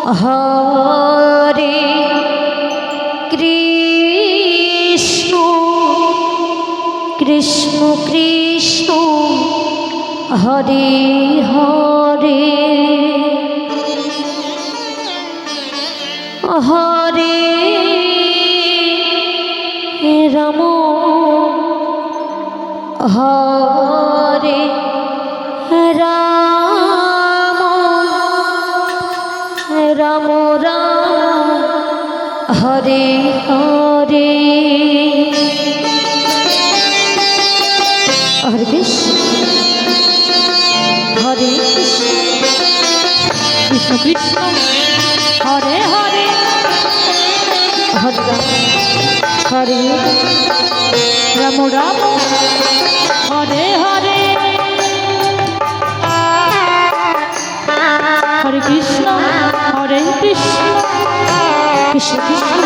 হরে Krishna Krishna Krishna Hare Hare Hare Ram হরে Ram Ram Ram Hare Hare Hare Krishna হরে Krishna Krishna Krishna Hare Hare Hare Hare Ram Ram Hare Hare Hare Krishna হরে Krishna Krishna Krishna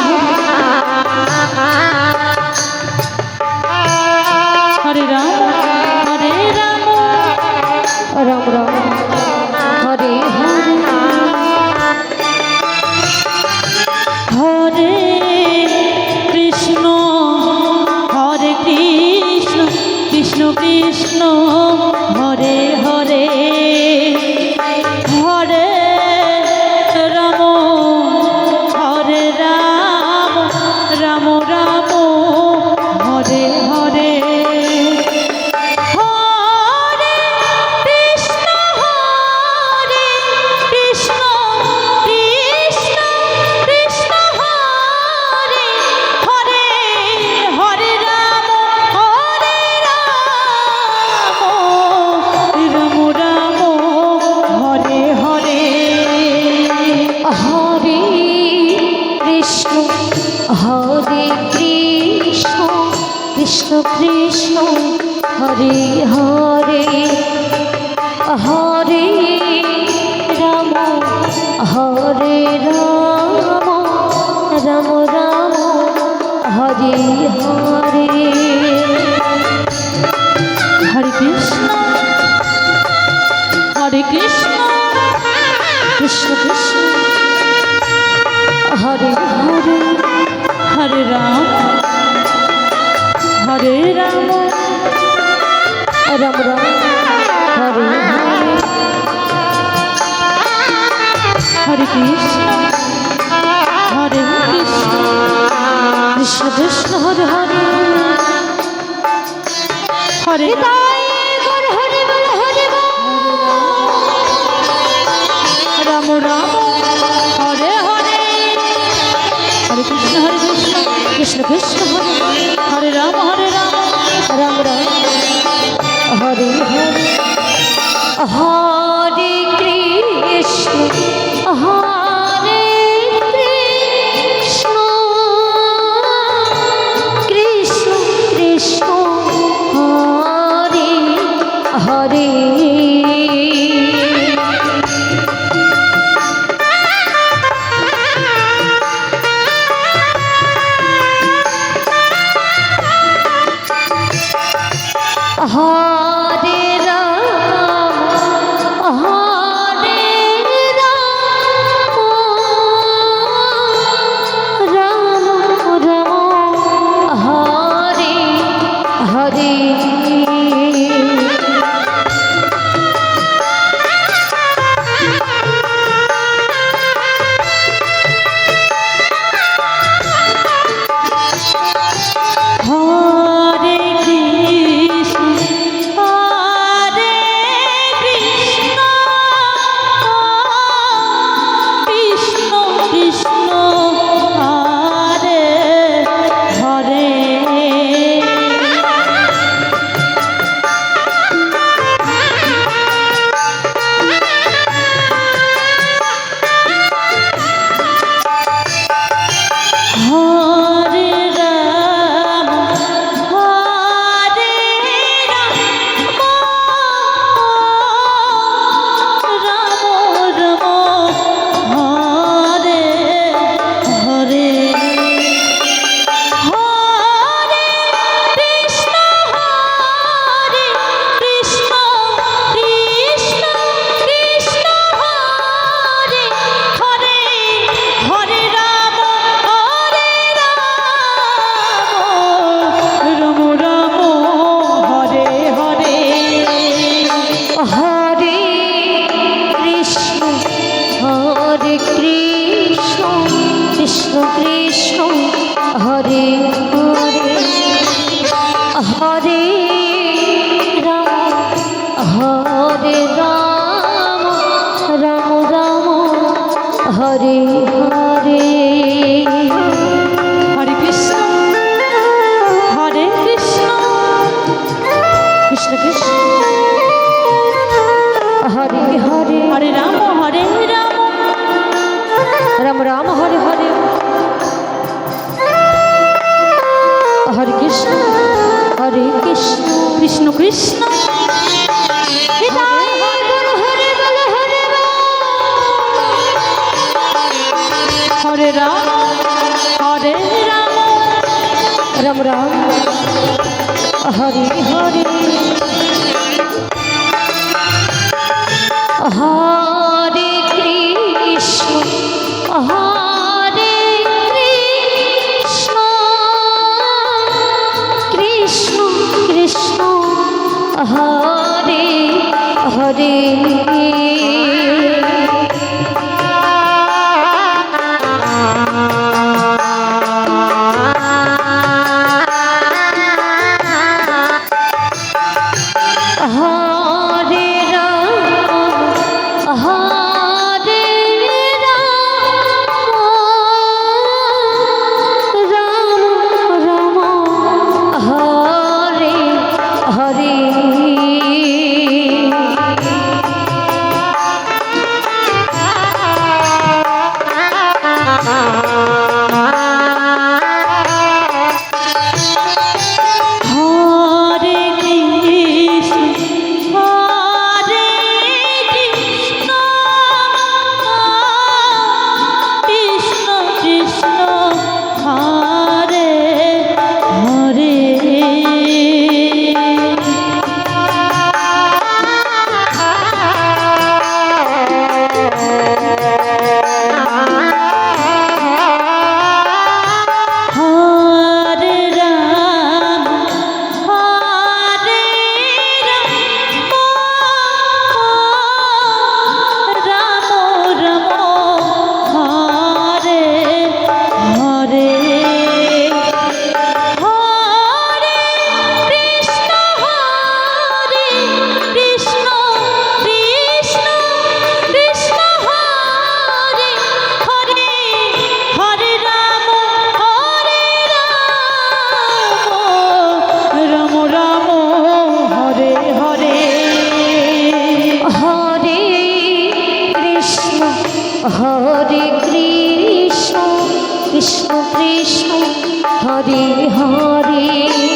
হরে Ram হরে Ram Ram Ram Hare Hare Hare Krishna হরে Krishna Krishna Krishna Hare Hare Hare Ram হরে Ram Ram Ram Hare Hare Hare Krishna Krishna Krishna Hare Hare Hare Ram হরে Ram Ram Ram Hare Hare Hare Krishna হরে Krishna Krishna Krishna Hare Hare Hare Ram হরে Ram Ram Ram Hare Hare Hare Krishna হরে Krishna Krishna Krishna Hare Hare Hare Hare বল হরে Ram Ram Hare Hare Hare Krishna Krishna Krishna Hare Hare Ram Ram Ram Hare Hare Hare Krishna হরে Krishna Krishna Krishna Hare Hare Hare Ram হরে Krishna Krishna Krishna Hare Hare Hare Ram হরে Ram Ram Ram Hare Hare Hare Krishna হরে Krishna Krishna Krishna Hare Hare Hare Ram Ram Ram Hare Hare Hare Krishna Krishna Krishna Hare Hare Hare বল Hare Hare Ram Ram Ram Hare Hare Hare Krishna হরে Krishna Krishna Krishna Hare Hare Hare Ram হরে Ram Ram Ram Hare Hare Hare Krishna হরে Krishna Krishna Krishna Hare Hare Hare Ram Ram Ram Hare Hare Hare Krishna Krishna Krishna Krishna Hare Hare Hare Ram Ram Ram Hare Hare Hare Krishna হরে Krishna Krishna Krishna Hare Hare